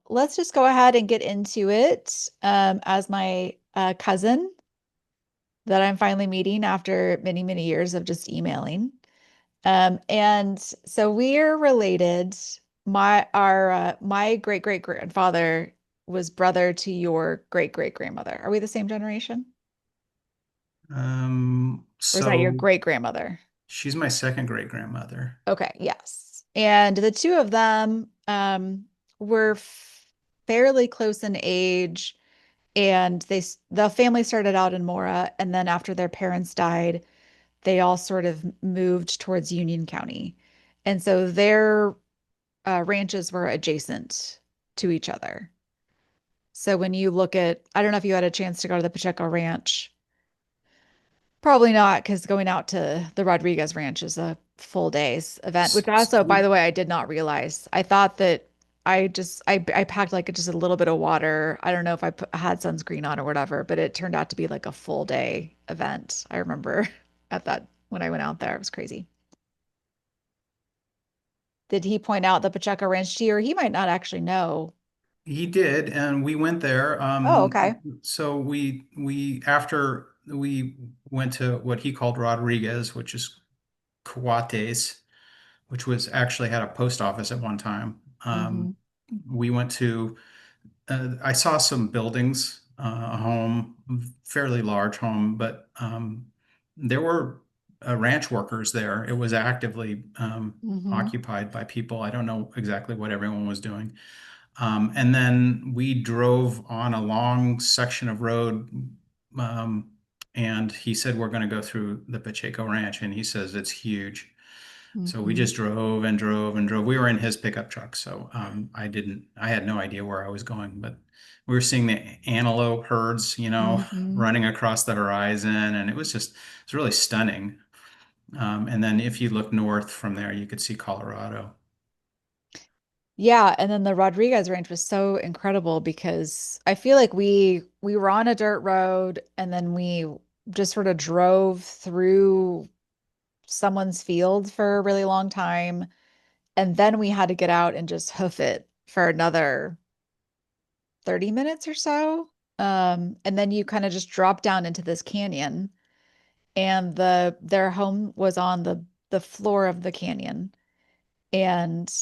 Let's just go ahead and get into it. As my cousin that I'm finally meeting after many, many years of just emailing. And so we're related. My great great grandfather was brother to your great great grandmother. Are we the same generation? Or is that your So great grandmother? she's my second great grandmother. Okay, yes. And the two of them were fairly close in age, and the family started out in Mora, and then after their parents died, they all sort of moved towards Union County. And so their ranches were adjacent to each other. So when you look at, I don't know if you had a chance to go to the Pacheco Ranch. Probably not, because going out to the Rodriguez Ranch is a full day's event, which also, by So the way, I did not realize. I thought that I packed like just a little bit of water. I don't know if had sunscreen on or whatever, but it turned out to be like a full day event. I remember at that when I went out there, it was crazy. Did he point out the Pacheco Ranch to you, or he might not actually know? he did, and we went there. Oh, okay. So we after we went to what he called Rodriguez, which is Coates, which was actually had a post office at one time. Hmm. We went to I saw some buildings, a home, fairly large home, but there were ranch workers there. It was actively Hmm. occupied by people. I don't know exactly what everyone was doing. And then we drove on a long section of road, um, and he said, we're going to go through the Pacheco Ranch, and he says it's huge. So we Hmm. just drove and drove and drove. We were in his pickup truck, so I had no idea where I was going, but we were seeing the antelope herds, Hmm. running across the horizon, and it's really stunning. And then if you look north from there, you could see Colorado. Yeah, and then the Rodriguez Ranch was so incredible because I feel like we were on a dirt road and then we just sort of drove through someone's field for a really long time, and then we had to get out and just hoof it for another 30 minutes or so. And then you kind of just drop down into this canyon, and their home was on the floor of the canyon. And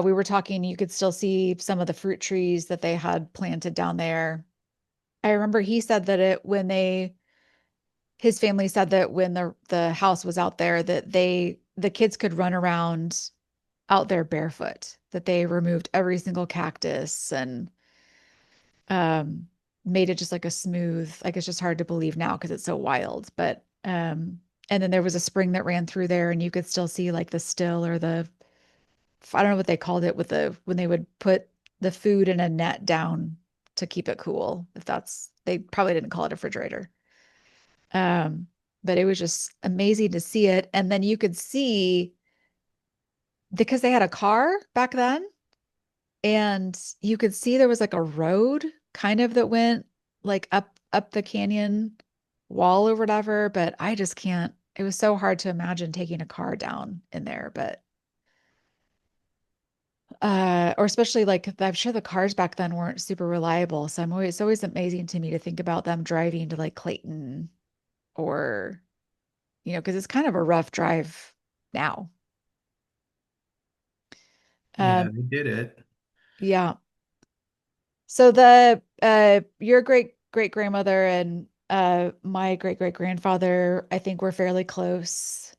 we were talking, you could still see some of the fruit trees that they had planted down there. I remember he said that his family said that when the house was out there, that the kids could run around out there barefoot, that they removed every single cactus and um, made it just like a smooth, like it's just hard to believe now because it's so wild. But and then there was a spring that ran through there, and you could still see like the still or the I don't know what they called it with the when they would put the food in a net down to keep it cool. If that's they probably didn't call it a refrigerator. Um, but it was just amazing to see it. And then you could see because they had a car back then, and you could see there was like a road kind of that went like up the canyon wall or whatever, but I just can't. It was so hard to imagine taking a car down in there, but or especially like I'm sure the cars back then weren't super reliable. So it's always amazing to me to think about them driving to like Clayton or because it's kind of a rough drive now. Yeah, Um, they did it. yeah. So the your great great grandmother and my great great grandfather, I think were fairly close,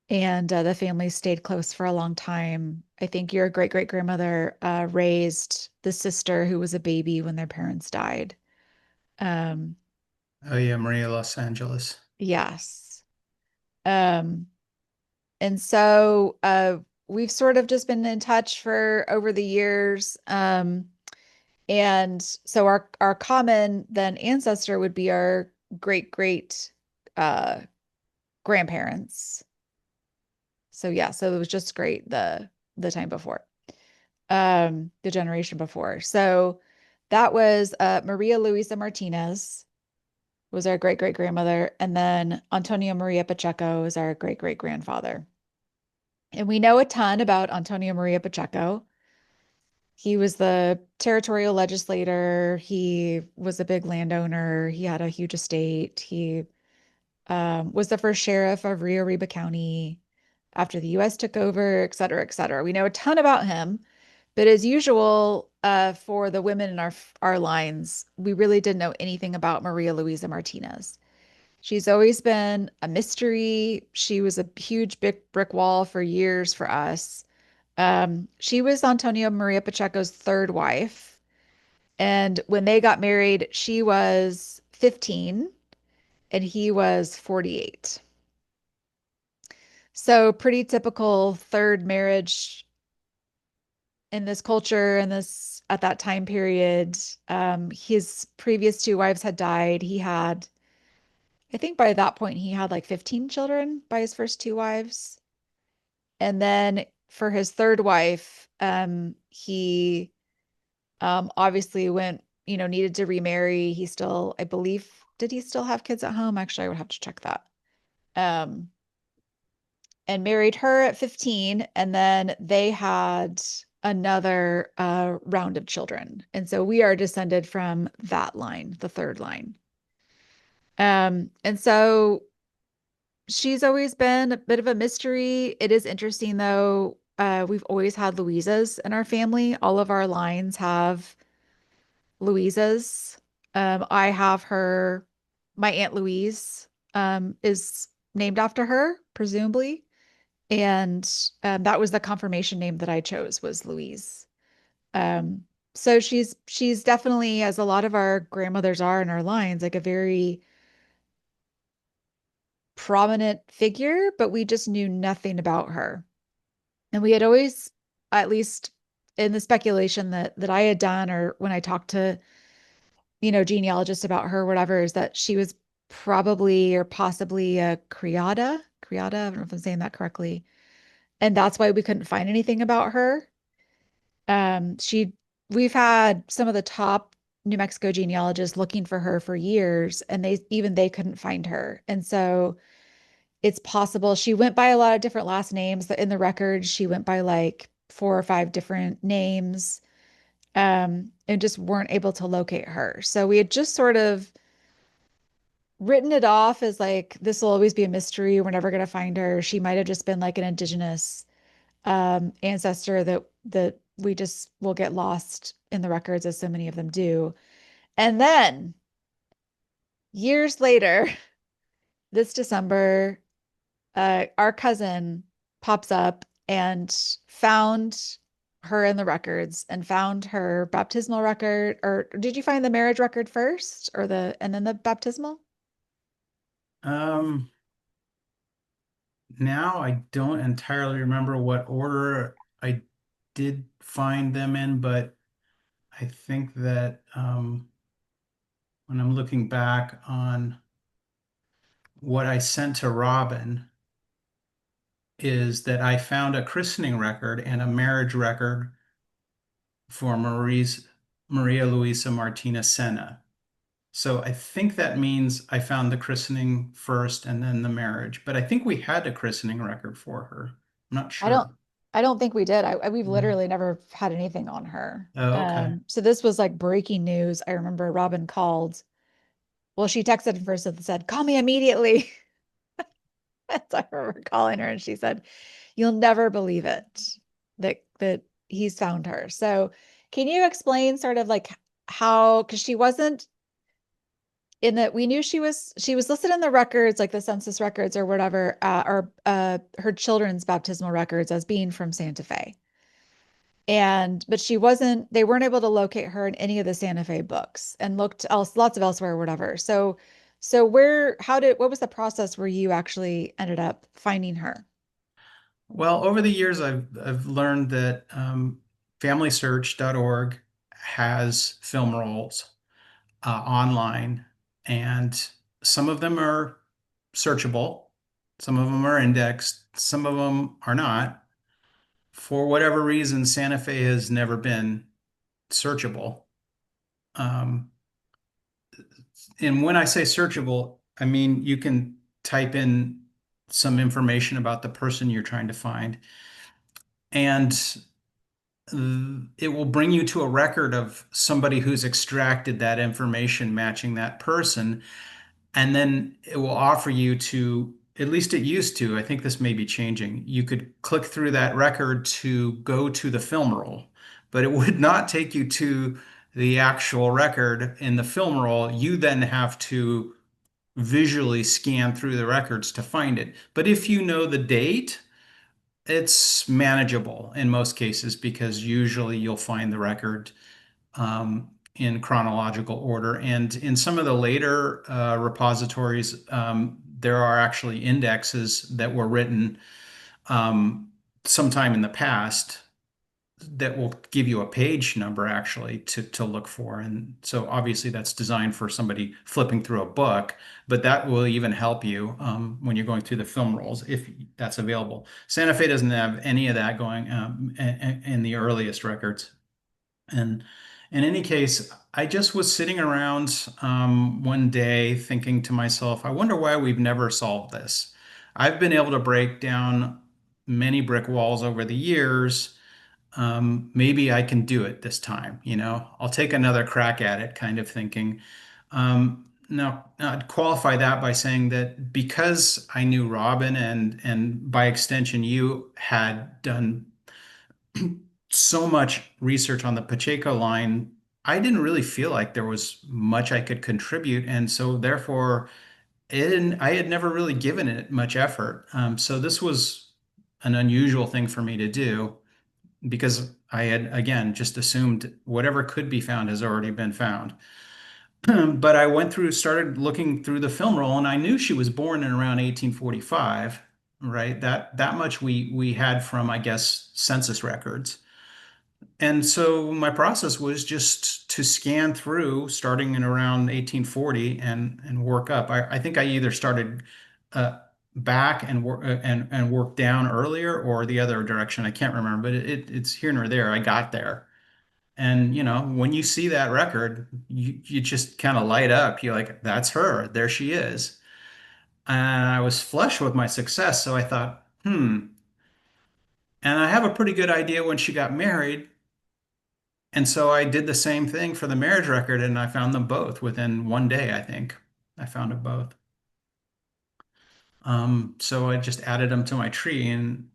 and the family stayed close for a long time. I think your great great grandmother raised the sister who was a baby when their parents died. Um, Oh yeah, Maria Los Angeles. yes. Um, and so we've sort of just been in touch for over the years. And so our common then ancestor would be our great great uh grandparents. So yeah, so it was just great the time before. The generation before. So That was Maria Luisa Martinez was our great great grandmother, and then Antonio Maria Pacheco is our great great grandfather. And we know a ton about Antonio Maria Pacheco. He was the territorial legislator. He was a big landowner. He had a huge estate. He was the first sheriff of Rio Arriba County after the US took over, et cetera, et cetera. We know a ton about him, but as usual, for the women in our lines, we really didn't know anything about Maria Luisa Martinez. She's always been a mystery. She was a huge big brick wall for years for us. She was Antonio Maria Pacheco's third wife. And when they got married, she was 15 and he was 48. So pretty typical third marriage in this culture and this at that time period. His previous two wives had died. He had, I think by that point, he had like 15 children by his first two wives. And then for his third wife, he obviously went, needed to remarry. He still, I believe, did he still have kids at home? Actually, I would have to check that. Um, and married her at 15, and then they had another round of children. And so we are descended from that line, the third line. And so she's always been a bit of a mystery. It is interesting though. We've always had Louises in our family. All of our lines have Louises. I have her, my Aunt Louise, is named after her, presumably. And that was the confirmation name that I chose was Louise. Um, so she's definitely, as a lot of our grandmothers are in our lines, like a very prominent figure, but we just knew nothing about her. And we had always, at least in the speculation that I had done, or when I talked to, genealogists about her, whatever, is that she was probably or possibly a criada. Criada, I don't know if I'm saying that correctly. And that's why we couldn't find anything about her. She we've had some of the top New Mexico genealogists looking for her for years, and they couldn't find her. And so it's possible she went by a lot of different last names. In the records, she went by like four or five different names, and just weren't able to locate her. So we had just sort of written it off as like this will always be a mystery. We're never going to find her. She might have just been like an indigenous ancestor that we just will get lost in the records as so many of them do. And then years later, this December, our cousin pops up and found her in the records and found her baptismal record. Or did you find the marriage record first or and then the baptismal? Um, Now I don't entirely remember what order I did find them in, but I think that when I'm looking back on what I sent to Robin, is that I found a christening record and a marriage record for Maria Luisa Martinez Sena. So I think that means I found the christening first and then the marriage, but I think we had a christening record for her. I'm not I don't sure. I don't think we did. We've No. literally never had anything on her. Oh, okay. So this was like breaking news. I remember Robin called. Well, she texted first and said, "Call me immediately." So I remember calling her and she said, "You'll never believe it that he's found her." So can you explain sort of like how, because she wasn't in that we knew she was listed in the records, like the census records or whatever, or her children's baptismal records as being from Santa Fe. But they weren't able to locate her in any of the Santa Fe books and looked lots of elsewhere or whatever. So what was the process where you actually ended up finding her? Well, over the years, I've learned that FamilySearch.org has film rolls online, and some of them are searchable, some of them are indexed, some of them are not. For whatever reason, Santa Fe has never been searchable. Um, and when I say searchable, I mean you can type in some information about the person you're trying to find, and it will bring you to a record of somebody who's extracted that information matching that person. And then it will offer you to, at least it used to, I think this may be changing. You could click through that record to go to the film roll, but it would not take you to the actual record in the film roll. You then have to visually scan through the records to find it. But if you know the date, it's manageable in most cases because usually you'll find the record in chronological order. And in some of the later repositories, there are actually indexes that were written sometime in the past that will give you a page number actually to look for. And so obviously that's designed for somebody flipping through a book, but that will even help you when you're going through the film rolls if that's available. Santa Fe doesn't have any of that going in the earliest records. And in any case, I just was sitting around one day thinking to myself, I wonder why we've never solved this. I've been able to break down many brick walls over the years. Maybe I can do it this time, I'll take another crack at it, kind of thinking. Now, I'd qualify that by saying that because I knew Robin and by extension you had done so much research on the Pacheco line, I didn't really feel like there was much I could contribute, and so therefore, I had never really given it much effort. So this was an unusual thing for me to do because I had again just assumed whatever could be found has already been found. But I started looking through the film roll, and I knew she was born in around 1845, right? That much we had from, I guess, census records. And so my process was just to scan through starting in around 1840 and work up. I think I either started back and worked down earlier or the other direction. I can't remember, but it's here nor there. I got there. And when you see that record, you just kind of light up. You're like, that's her. There she is. And I was flush with my success, so I thought, hmm. And I have a pretty good idea when she got married. And so I did the same thing for the marriage record, and I found them both within one day, I think. I found them both. So I just added them to my tree, and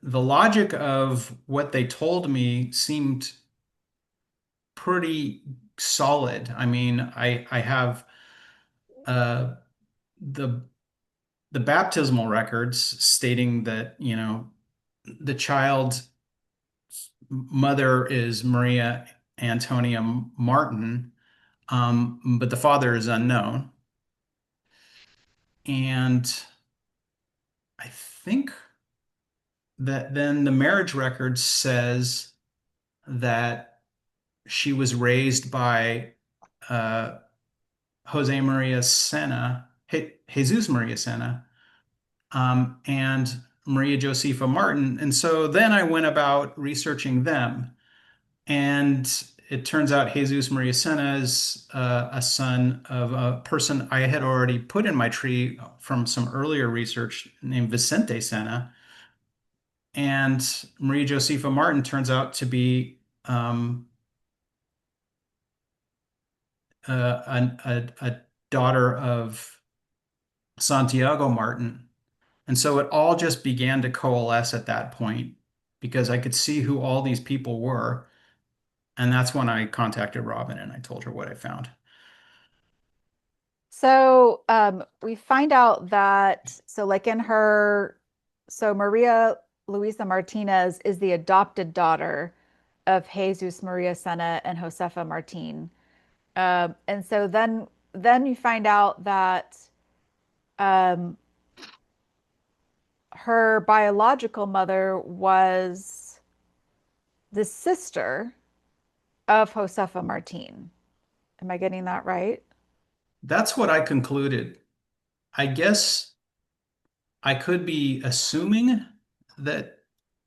the logic of what they told me seemed pretty solid. I mean, I have uh, the the baptismal records stating that, the child's mother is Maria Antonia Martin, but the father is unknown. And I think that then the marriage record says that she was raised by uh, Jose Maria Sena, Jesus Maria Sena, and Maria Josefa Martin. And so then I went about researching them. And it turns out Jesus Maria Sena is a son of a person I had already put in my tree from some earlier research named Vicente Sena. And Maria Josefa Martin turns out to be a daughter of Santiago Martin. And so it all just began to coalesce at that point because I could see who all these people were. And that's when I contacted Robin and I told her what I found. So we find out that, so like so Maria Luisa Martinez is the adopted daughter of Jesus Maria Sena and Josefa Martin. And so then you find out that um, her biological mother was the sister of Josefa Martin. Am I getting that right? That's what I concluded. I guess I could be assuming that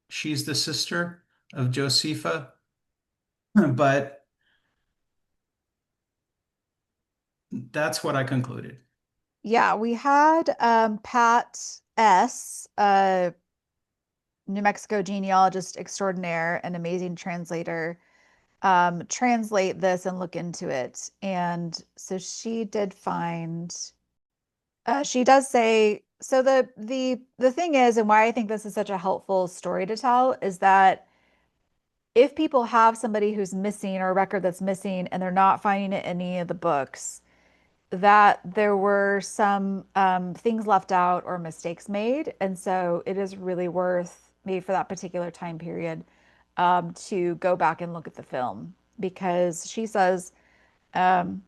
she's the sister of Josefa, but That's what I concluded. Yeah, we had Pat S., New Mexico genealogist extraordinaire and amazing translator, translate this and look into it. And so she did find, she does say, so the thing is, and why I think this is such a helpful story to tell is that if people have somebody who's missing or a record that's missing and they're not finding it in any of the books, that there were some things left out or mistakes made. And so it is really worth, maybe for that particular time period, to go back and look at the film because she says, um,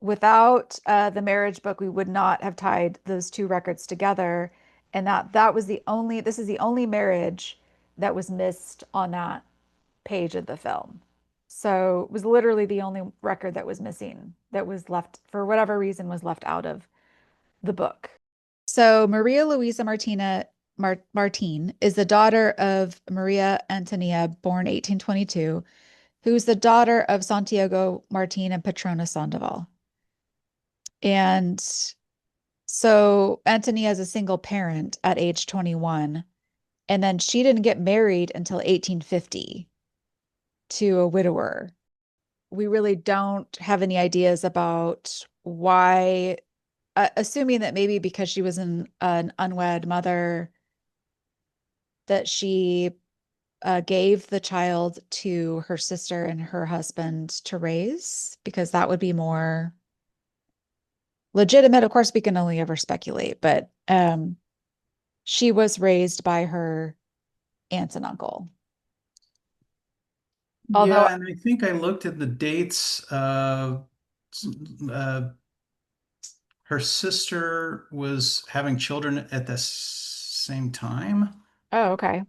without the marriage book, we would not have tied those two records together. And that was the only, this is the only marriage that was missed on that page of the film. So it was literally the only record that was missing, that was left, for whatever reason, was left out of the book. So Maria Luisa Martin is the daughter of Maria Antonia, born 1822, who's the daughter of Santiago Martin and Petrona Sandoval. And so Antonia is a single parent at age 21, and then she didn't get married until 1850 to a widower. We really don't have any ideas about why, assuming that maybe because she was an unwed mother, that she gave the child to her sister and her husband to raise, because that would be more legitimate. Of course, we can only ever speculate, but she was raised by her aunt and uncle. Although, Yeah, and I think I looked at the dates. Uh, her sister was having children at the same time. oh, okay.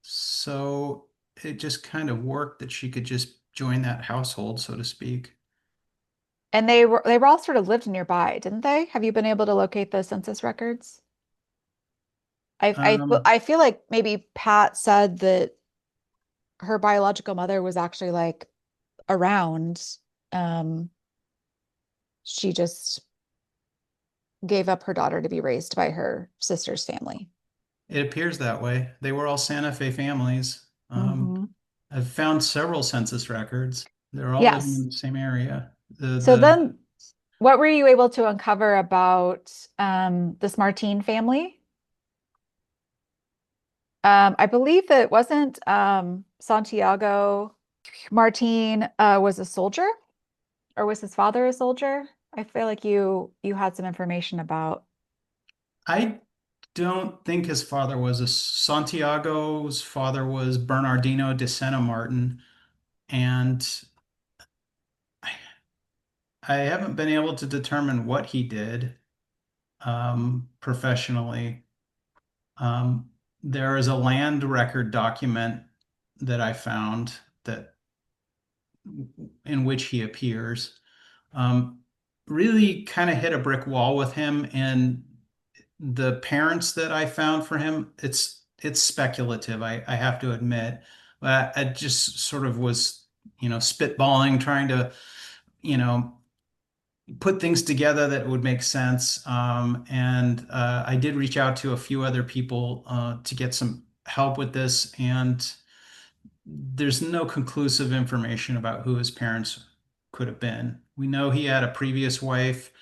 So it just kind of worked that she could just join that household, so to speak. And they were all sort of lived nearby, didn't they? Have you been able to locate the census records? Um, I feel like maybe Pat said that her biological mother was actually like around. Um, she just gave up her daughter to be raised by her sister's family. it appears that way. They were all Santa Fe families. Hmm. I've found several census records. They're all living in Yes. the same area. So The then what were you able to uncover about this Martine family? I believe that wasn't Santiago Martine was a soldier, or was his father a soldier? I feel like you had some information about. I don't think his father was a Santiago's father was Bernardino de Sena Martin, and I, I haven't been able to determine what he did professionally. Um, there is a land record document that I found that in which he appears. Um, Really kind of hit a brick wall with him, and the parents that I found for him, it's speculative, I have to admit. But I just sort of was, spitballing, trying to, you know, put things together that would make sense. And I did reach out to a few other people to get some help with this, and there's no conclusive information about who his parents could have been. We know he had a previous wife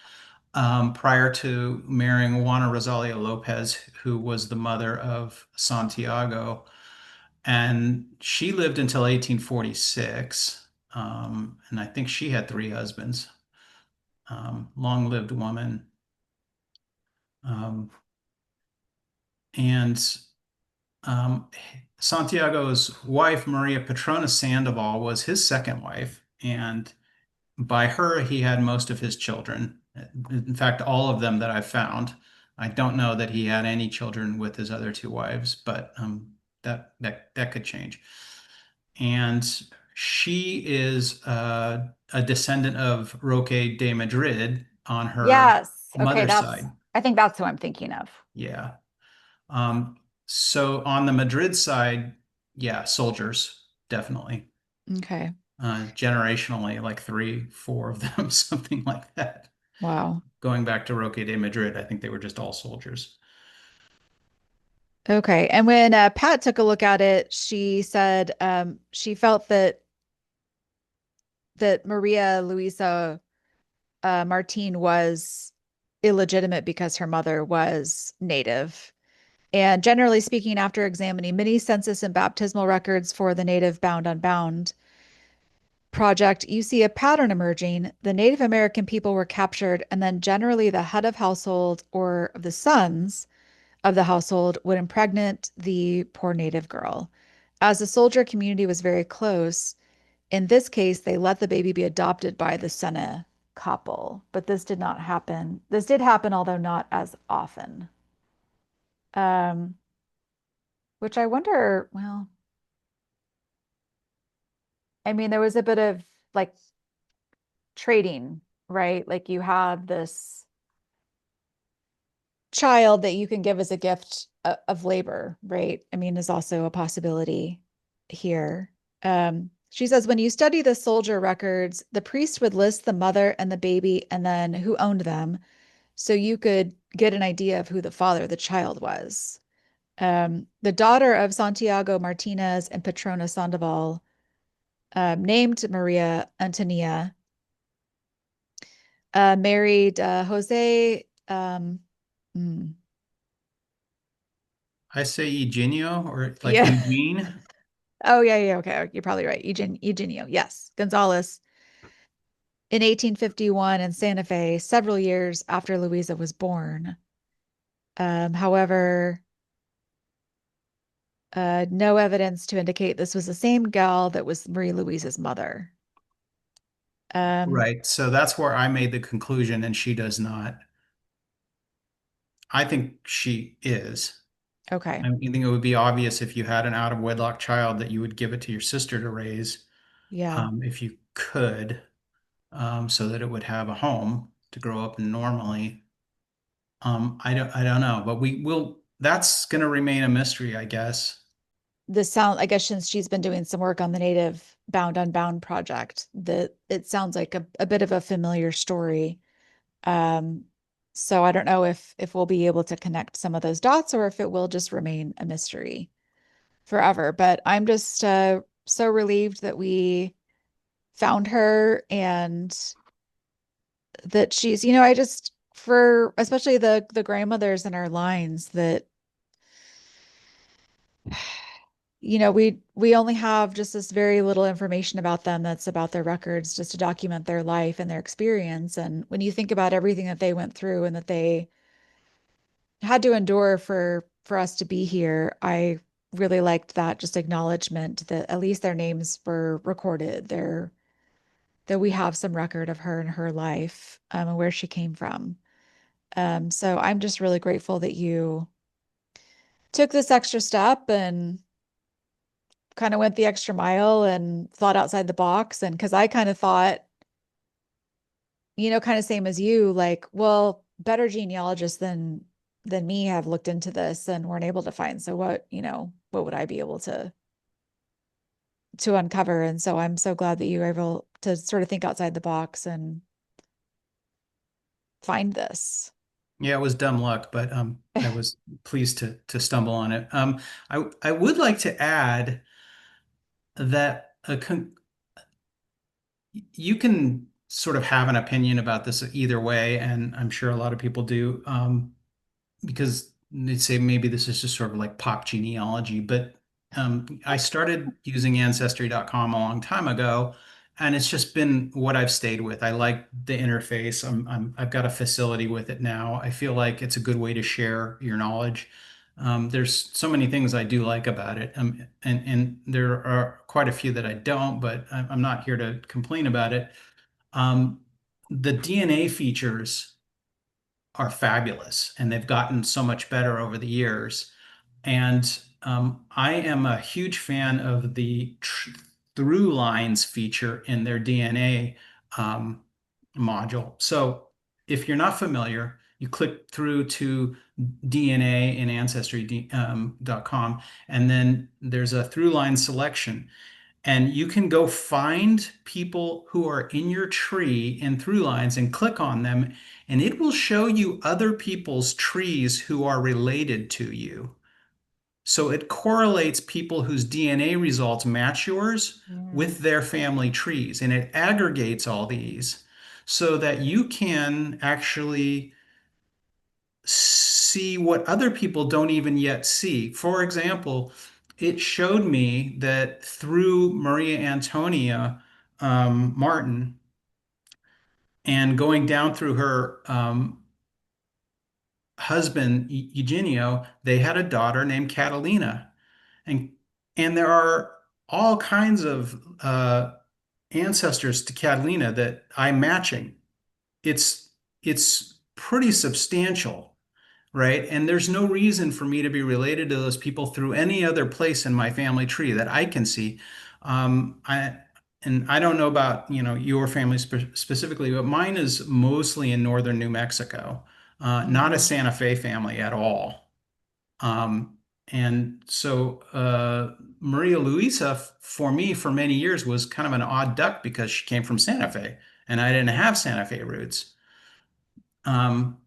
prior to marrying Juana Rosalia Lopez, who was the mother of Santiago, and she lived until 1846. And I think she had three husbands. Long-lived woman. Um, and Santiago's wife, Maria Petrona Sandoval, was his second wife, and by her, he had most of his children. In fact, all of them that I've found. I don't know that he had any children with his other two wives, but that could change. And she is a descendant of Roque de Madrid on her Yes. Okay, mother's side. I think that's who I'm thinking of. Yeah. Um, so on the Madrid side, yeah, soldiers, definitely. Okay. generationally, like three, four of them, something like that. Wow. Going back to Roque de Madrid, I think they were just all soldiers. Okay. And when Pat took a look at it, she said she felt that Maria Luisa Martin was illegitimate because her mother was native. And generally speaking, after examining many census and baptismal records for the Native Bound Unbound project, you see a pattern emerging. The Native American people were captured, and then generally the head of household or the sons of the household would impregnate the poor Native girl. As the soldier community was very close, in this case, they let the baby be adopted by the Sena couple, but this did not happen. This did happen, although not as often. Um, which I wonder, well, I mean, there was a bit of like trading, right? Like you have this child that you can give as a gift of labor, right? I mean, is also a possibility here. She says, when you study the soldier records, the priest would list the mother and the baby and then who owned them, so you could get an idea of who the father of the child was. The daughter of Santiago Martinez and Petrona Sandoval, named Maria Antonia, married Jose. Mm, I say Eugenio or like yeah. Eugene. Oh, yeah, yeah. Okay. You're probably right. Eugenio. Yes. Gonzalez in 1851 in Santa Fe, several years after Louisa was born. However, no evidence to indicate this was the same gal that was Marie Louise's mother. Um, Right. So that's where I made the conclusion, and she does not. I think she is. okay. I think it would be obvious if you had an out of wedlock child that you would give it to your sister to raise, Yeah. if you could, so that it would have a home to grow up in normally. I don't know, but we will. That's going to remain a mystery, I guess. I guess since she's been doing some work on the Native Bound Unbound project, that it sounds like a bit of a familiar story. Um, so I don't know if we'll be able to connect some of those dots or if it will just remain a mystery forever. But I'm just so relieved that we found her and that she's, I just for especially the grandmothers in our lines that we only have just this very little information about them that's about their records just to document their life and their experience. And when you think about everything that they went through and that they had to endure for us to be here, I really liked that just acknowledgement that at least their names were recorded there, that we have some record of her and her life, and where she came from. So I'm just really grateful that you took this extra step and kind of went the extra mile and thought outside the box. And because I kind of thought, kind of same as you, like, well, better genealogists than me have looked into this and weren't able to find. So what would I be able to uncover? And so I'm so glad that you were able to sort of think outside the box and find this. Yeah, it was dumb luck, but I was pleased to stumble on it. I would like to add that you can sort of have an opinion about this either way, and I'm sure a lot of people do. Because they'd say maybe this is just sort of like pop genealogy, but I started using ancestry.com a long time ago, and it's just been what I've stayed with. I like the interface. I've got a facility with it now. I feel like it's a good way to share your knowledge. There's so many things I do like about it, and there are quite a few that I don't, but I'm not here to complain about it. Um, the DNA features are fabulous and they've gotten so much better over the years. And I am a huge fan of the through lines feature in their DNA um, module. So if you're not familiar, you click through to DNA in ancestry.com, and then there's a through line selection. And you can go find people who are in your tree in through lines and click on them, and it will show you other people's trees who are related to you. So it correlates people whose DNA results match yours Mm. with their family trees, and it aggregates all these so that you can actually see what other people don't even yet see. For example, it showed me that through Maria Antonia Martin and going down through her husband Eugenio, they had a daughter named Catalina, and there are all kinds of ancestors to Catalina that I'm matching. It's pretty substantial. Right? And there's no reason for me to be related to those people through any other place in my family tree that I can see. I and I don't know about, your family specifically, but mine is mostly in northern New Mexico, not a Mhm. Santa Fe family at all. And so Maria Luisa, for me, for many years, was kind of an odd duck because she came from Santa Fe, and I didn't have Santa Fe roots. Um,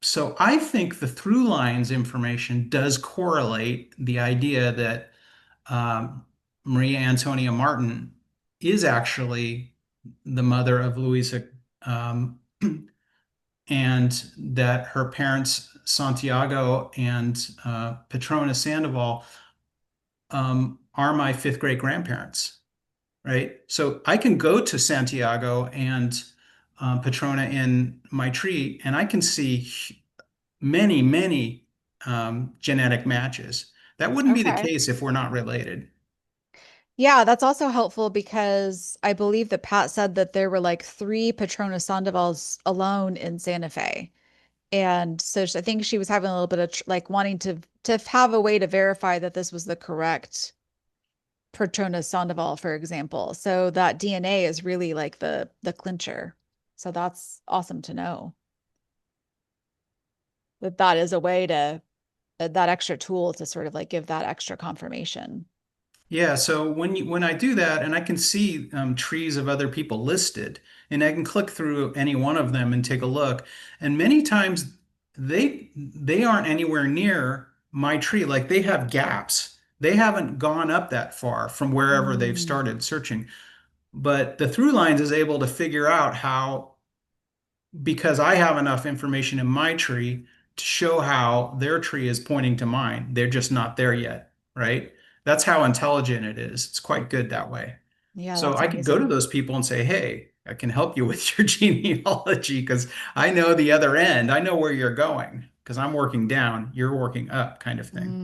so I think the through lines information does correlate the idea that um, Maria Antonia Martin is actually the mother of Luisa, um, and that her parents, Santiago and Petrona Sandoval, are my fifth great grandparents, right? So I can go to Santiago and Petrona in my tree, and I can see many, many genetic matches. That wouldn't be the Okay. case if we're not related. Yeah, that's also helpful because I believe that Pat said that there were like three Petronas Sandovals alone in Santa Fe. And so I think she was having a little bit of like wanting to have a way to verify that this was the correct Petronas Sandoval, for example. So that DNA is really like the clincher. So that's awesome to know that that is a way to that extra tool to sort of like give that extra confirmation. Yeah, so when I do that, and I can see trees of other people listed, and I can click through any one of them and take a look, and many times they aren't anywhere near my tree. Like they have gaps. They haven't gone up that far from wherever they've Mm. started searching. But the through lines is able to figure out how, because I have enough information in my tree to show how their tree is pointing to mine. They're just not there yet, right? That's how intelligent it is. It's quite good that way. Yeah, So that's I could go to amazing. those people and say, hey, I can help you with your genealogy because I know the other end. I know where you're going because I'm working down, you're working up, kind of thing,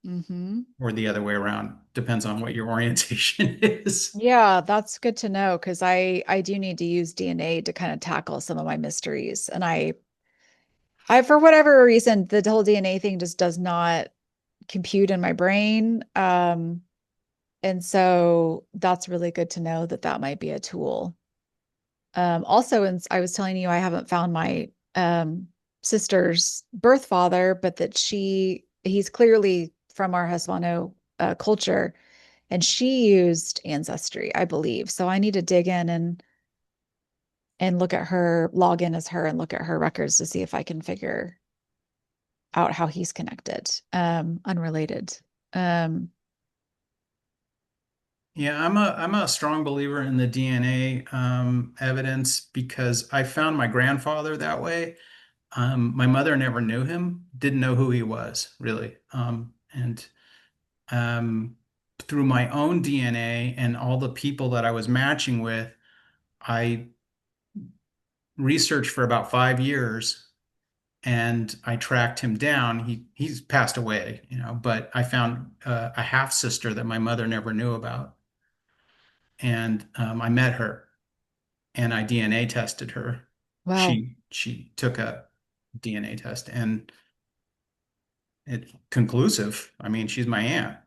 Mm-hmm. or the other way around. Depends on what your orientation is. Yeah, that's good to know because I do need to use DNA to kind of tackle some of my mysteries. And I for whatever reason, the whole DNA thing just does not compute in my brain. And so that's really good to know that that might be a tool. Also, and I was telling you I haven't found my sister's birth father, but that he's clearly from our Hispano culture, and she used Ancestry, I believe. So I need to dig in and look at her, log in as her, and look at her records to see if I can figure out how he's connected, unrelated. Um, Yeah, I'm a strong believer in the DNA evidence because I found my grandfather that way. My mother never knew him, didn't know who he was really. And um, through my own DNA and all the people that I was matching with, I researched for about 5 years and I tracked him down. He's passed away, but I found a half sister that my mother never knew about, and I met her and I DNA tested her. wow. She took a DNA test and it's conclusive. I mean, she's my aunt.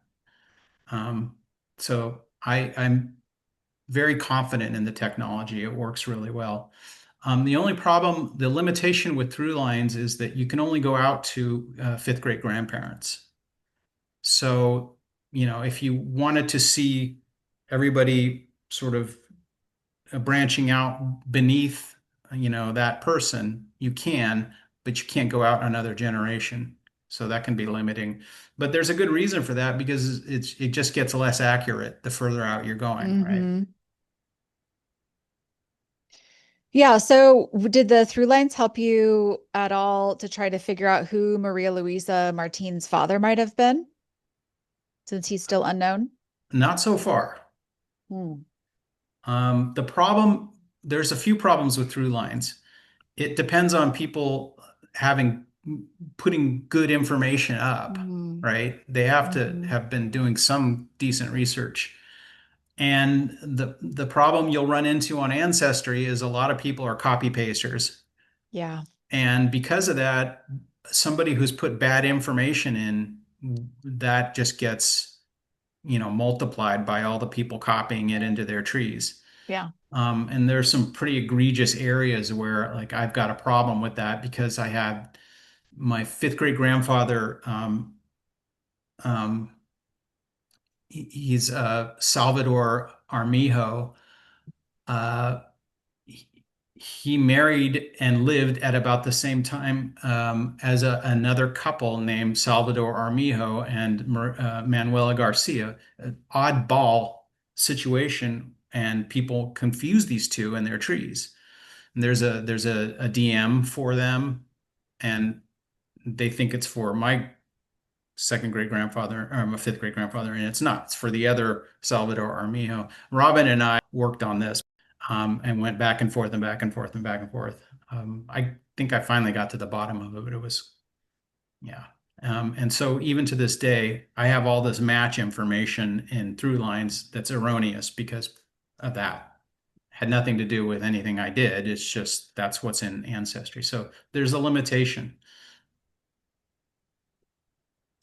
Um, so I'm very confident in the technology. It works really well. The only problem, the limitation with through lines is that you can only go out to fifth great grandparents. So, if you wanted to see everybody sort of branching out beneath, that person, you can, but you can't go out another generation. So that can be limiting. But there's a good reason for that because it just gets less accurate the further out you're going, right? Hmm. Yeah. So did the through lines help you at all to try to figure out who Maria Luisa Martin's father might have been, since he's still unknown? Not so far. Hmm. The problem, there's a few problems with through lines. It depends on people having putting good information up, Mm-hmm. right? They have to Mm-hmm. have been doing some decent research. And the problem you'll run into on Ancestry is a lot of people are copy pasters. Yeah. And because of that, somebody who's put bad information in, that just gets, multiplied by all the people copying it into their trees. Yeah. And there's some pretty egregious areas where like I've got a problem with that because I had my fifth great grandfather, um, he's Salvador Armijo. Uh, he married and lived at about the same time as another couple named Salvador Armijo and Manuela Garcia. An oddball situation, and people confuse these two in their trees. And there's a DM for them, and they think it's for my second great grandfather or my fifth great grandfather, and it's not. It's for the other Salvador Armijo. Robin and I worked on this and went back and forth and back and forth and back and forth. I think I finally got to the bottom of it, but it was, yeah. And so even to this day, I have all this match information in through lines that's erroneous because of that. Had nothing to do with anything I did. It's just that's what's in Ancestry. So there's a limitation.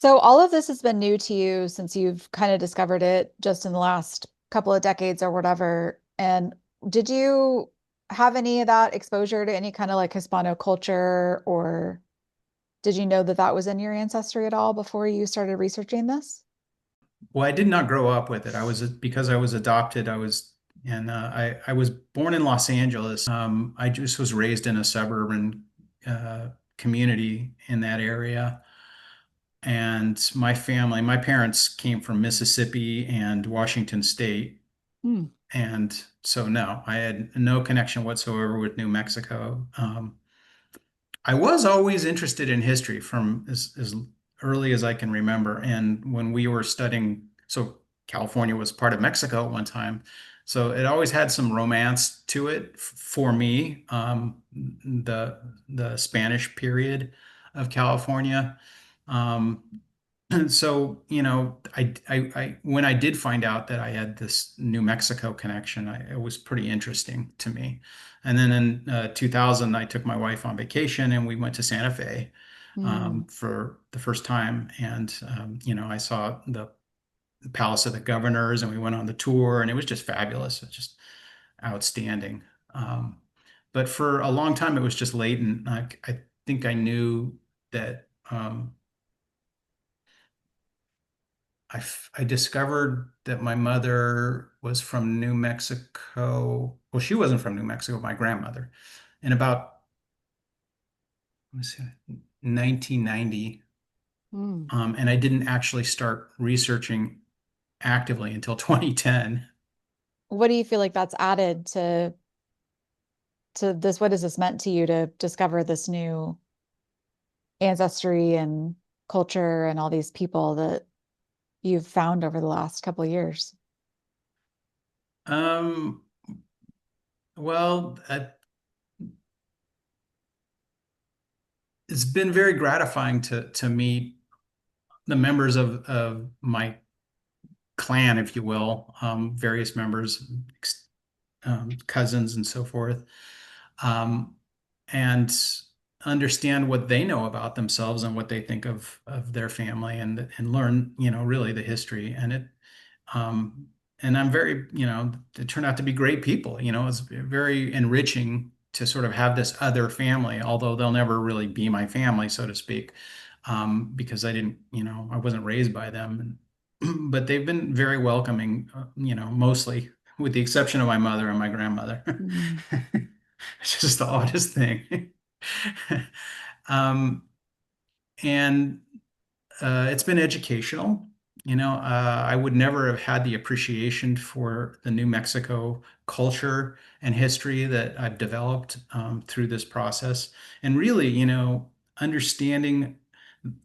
So all of this has been new to you since you've kind of discovered it just in the last couple of decades or whatever. And did you have any of that exposure to any kind of like Hispano culture, or did you know that that was in your ancestry at all before you started researching this? Well, I did not grow up with it. Because I was adopted. I was born in Los Angeles. I just was raised in a suburban community in that area. And my parents came from Mississippi and Washington State. Hmm. And so, no, I had no connection whatsoever with New Mexico. I was always interested in history from as early as I can remember. And when we were studying, so California was part of Mexico at one time. So it always had some romance to it for me, the Spanish period of California. Um, so, when I did find out that I had this New Mexico connection, it was pretty interesting to me. And then in 2000, I took my wife on vacation and we went to Santa Fe Hmm. for the first time. And, I saw the Palace of the Governors and we went on the tour and it was just fabulous. It's just outstanding. But for a long time, it was just latent. I think I knew that. I discovered that my mother was from New Mexico. Well, she wasn't from New Mexico, my grandmother, in about, let me see, 1990. Hmm. And I didn't actually start researching actively until 2010. What do you feel like that's added to this? What has this meant to you to discover this new ancestry and culture and all these people that you've found over the last couple of years? Um, well, it's been very gratifying to meet the members of my clan, if you will, various members, cousins, and so forth, um, and understand what they know about themselves and what they think of their family, and learn, really the history. Um, and I'm very, they turn out to be great people. It's very enriching to sort of have this other family, although they'll never really be my family, so to speak, because I didn't, I wasn't raised by them. but they've been very welcoming, mostly with the exception of my mother and my grandmother. Mm. It's just the oddest thing. Um, and it's been educational. I would never have had the appreciation for the New Mexico culture and history that I've developed through this process. And really, understanding,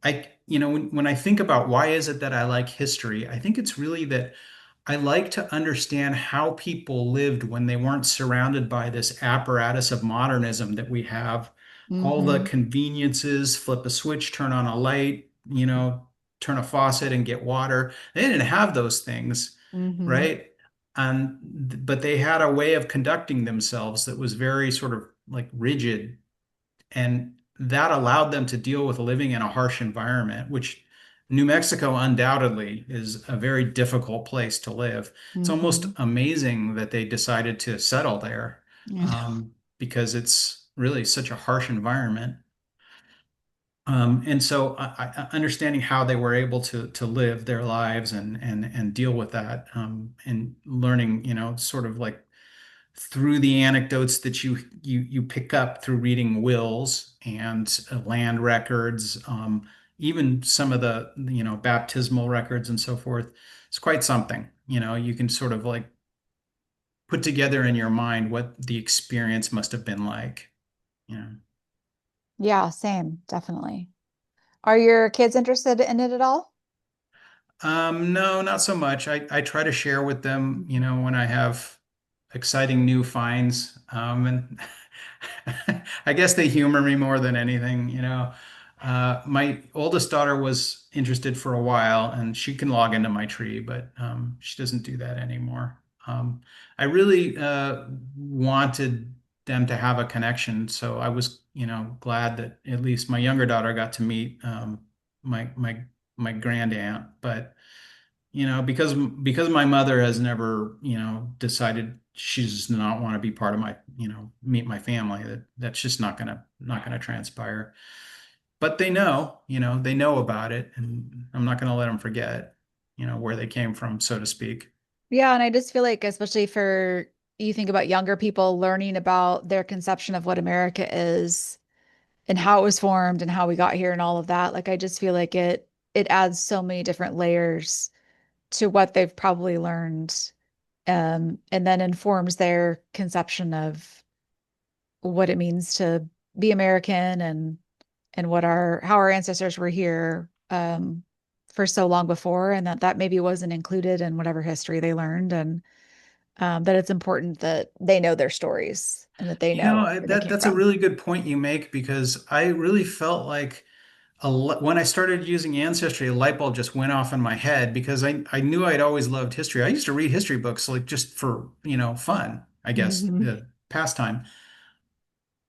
when I think about why is it that I like history, I think it's really that I like to understand how people lived when they weren't surrounded by this apparatus of modernism that we have. All the Hmm. conveniences, flip a switch, turn on a light, turn a faucet and get water. They didn't have those things, Hmm. right? But they had a way of conducting themselves that was very sort of like rigid, and that allowed them to deal with living in a harsh environment, which New Mexico undoubtedly is a very difficult place to live. It's almost Hmm. amazing that they decided to settle there, I know. because it's really such a harsh environment. And so understanding how they were able to live their lives and deal with that, and learning, sort of like through the anecdotes that you pick up through reading wills and land records, even some of the baptismal records and so forth. It's quite something. You can sort of like put together in your mind what the experience must have been like. You know. Yeah, same, definitely. Are your kids interested in it at all? No, not so much. I try to share with them, Mhm. when I have exciting new finds. And I guess they humor me more than anything. My oldest daughter was interested for a while, and she can log into my tree, but she doesn't do that anymore. I really wanted them to have a connection, so I was, glad that at least my younger daughter got to meet my grand aunt. But because my mother has never decided she does not want to be part of my meet my family, that's just not gonna transpire. But they know about it, and I'm not gonna let them forget where they came from, so to speak. Yeah, and I just feel like, especially for you think about younger people learning about their conception of what America is and how it was formed and how we got here and all of that. Like I just feel like it adds so many different layers to what they've probably learned, and then informs their conception of what it means to be American and what our how our ancestors were here for so long before, and that maybe wasn't included in whatever history they learned, and that it's important that they know their stories and that they know where they came That's a from. really good point you make, because I really felt like when I started using Ancestry, a light bulb just went off in my head, because I knew I'd always loved history. I used to read history books like just for, fun, I guess, Hmm. the pastime.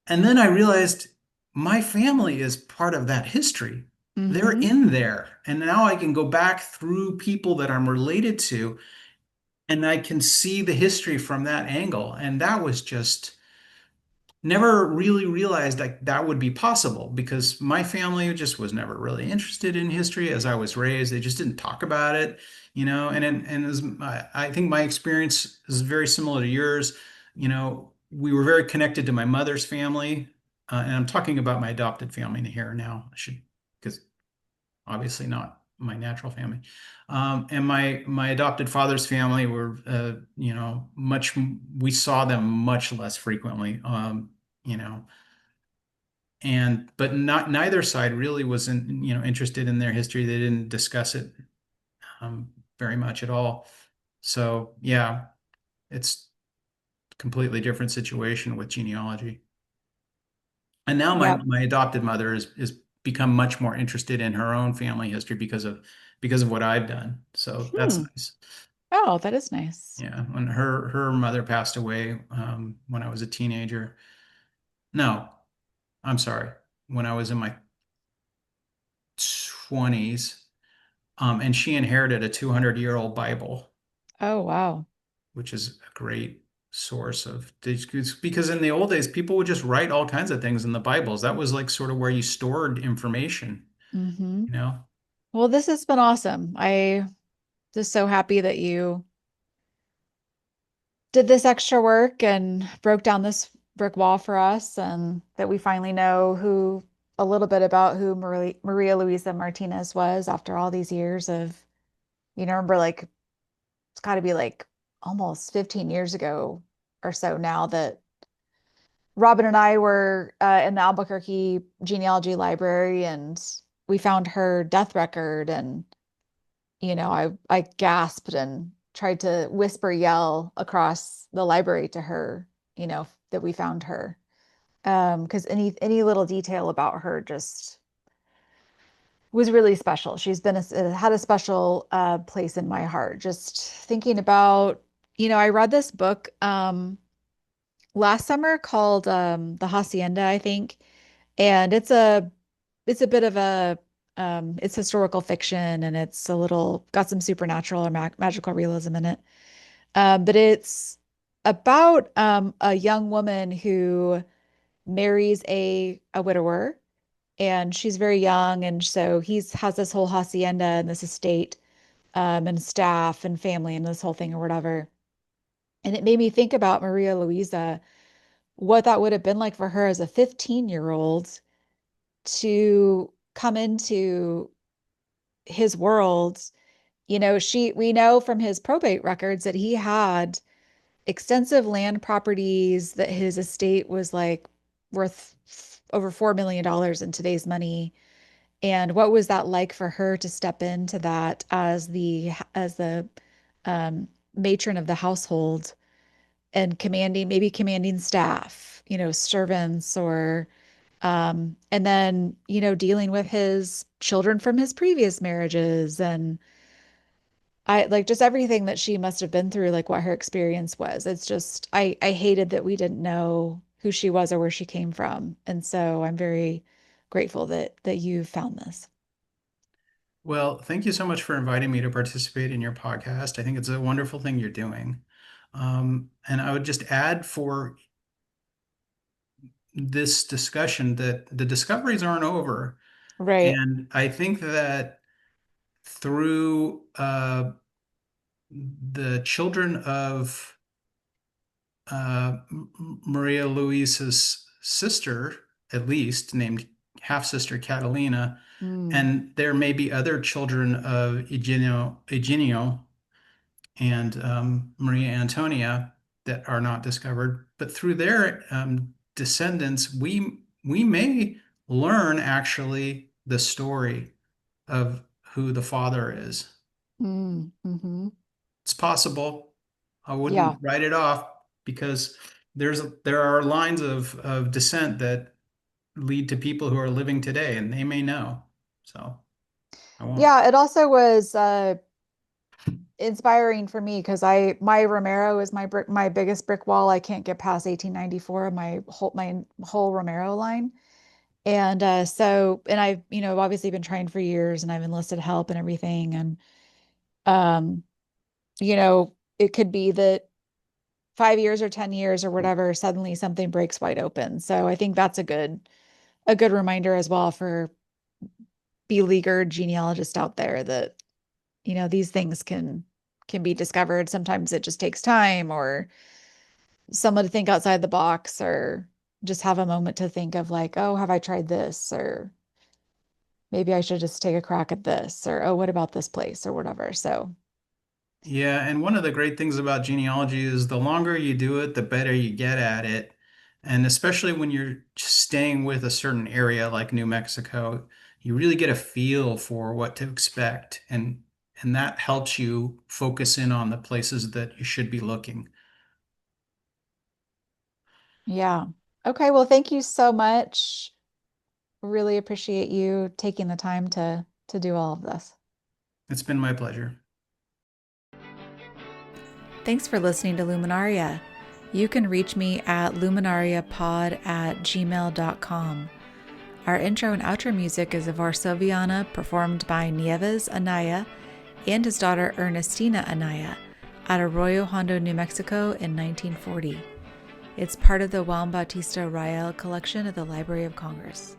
And then I realized my family is part of that history. They're Hmm. in there. And now I can go back through people that I'm related to, and I can see the history from that angle. And that was just never really realized like that would be possible, because my family just was never really interested in history as I was raised. They just didn't talk about it, and as I think my experience is very similar to yours. We were very connected to my mother's family, and I'm talking about my adopted family here now. I should, because obviously not my natural family. And my adopted father's family were, much, we saw them much less frequently. You know, and but not neither side really wasn't, interested in their history. They didn't discuss it very much at all. So yeah, it's a completely different situation with genealogy. And now my Yep. my adopted mother is become much more interested in her own family history because of what I've done. So that's Hmm. nice. Oh, that is nice. Yeah, when her mother passed away, when I was a teenager. No, I'm sorry, when I was in my 20s, and she inherited a 200-year-old Bible, Oh, wow. which is a great source of, because in the old days people would just write all kinds of things in the Bibles. That was like sort of where you stored information, Hmm. you know. Well, this has been awesome. just so happy that you did this extra work and broke down this brick wall for us, and that we finally know who a little bit about who Maria Luisa Martinez was after all these years of, remember, like, it's got to be like almost 15 years ago or so now that Robin and I were in the Albuquerque genealogy library, and we found her death record. And, I gasped and tried to whisper yell across the library to her, that we found her. Because any little detail about her just was really special. She's been had a special place in my heart. Just thinking about, I read this book last summer called The Hacienda, I think. And it's a bit of a it's historical fiction, and it's a little got some supernatural or magical realism in it. But it's about a young woman who marries a widower, and she's very young, and so he's has this whole hacienda and this estate, and staff and family and this whole thing or whatever. And it made me think about Maria Luisa, what that would have been like for her as a 15-year-old to come into his world. We know from his probate records that he had extensive land properties, that his estate was like worth over $4 million in today's money. And what was that like for her to step into that as the matron of the household, and maybe commanding staff, servants, or and then, dealing with his children from his previous marriages, and I like just everything that she must have been through, like what her experience was. It's just I hated that we didn't know who she was or where she came from. And so I'm very grateful that you found this. Well, thank you so much for inviting me to participate in your podcast. I think it's a wonderful thing you're doing. And I would just add for this discussion that the discoveries aren't over. Right. And I think that through the children of Maria Luisa's sister, at least named half sister Catalina, Mm, and there may be other children of Eugenio and Maria Antonia that are not discovered. But through their descendants, we may learn actually the story of who the father is. hmm. It's possible. I Yeah. wouldn't write it off because there are lines of descent that lead to people who are living today, and they may know. So I won't. Yeah, it also was inspiring for me because my Romero is my biggest brick wall. I can't get past 1894, my whole Romero line. And and I've, obviously been trying for years, and I've enlisted help and everything. And um, it could be that 5 years or 10 years or whatever, suddenly something breaks wide open. So I think that's a good reminder as well for beleaguered genealogists out there that, these things can be discovered. Sometimes it just takes time, or someone to think outside the box, or just have a moment to think of like, oh, have I tried this? Or maybe I should just take a crack at this, or oh, what about this place or whatever. So, Yeah, and one of the great things about genealogy is the longer you do it, the better you get at it. And especially when you're staying with a certain area like New Mexico, you really get a feel for what to expect. And that helps you focus in on the places that you should be looking. yeah. Okay, well, thank you so much. Really appreciate you taking the time to do all of this. It's been my pleasure. Thanks for listening to Luminaria. You can reach me at luminariapod@gmail.com. Our intro and outro music is of Varsoviana, performed by Nieves Anaya and his daughter Ernestina Anaya at Arroyo Hondo, New Mexico in 1940. It's part of the Juan Bautista Rael collection at the Library of Congress.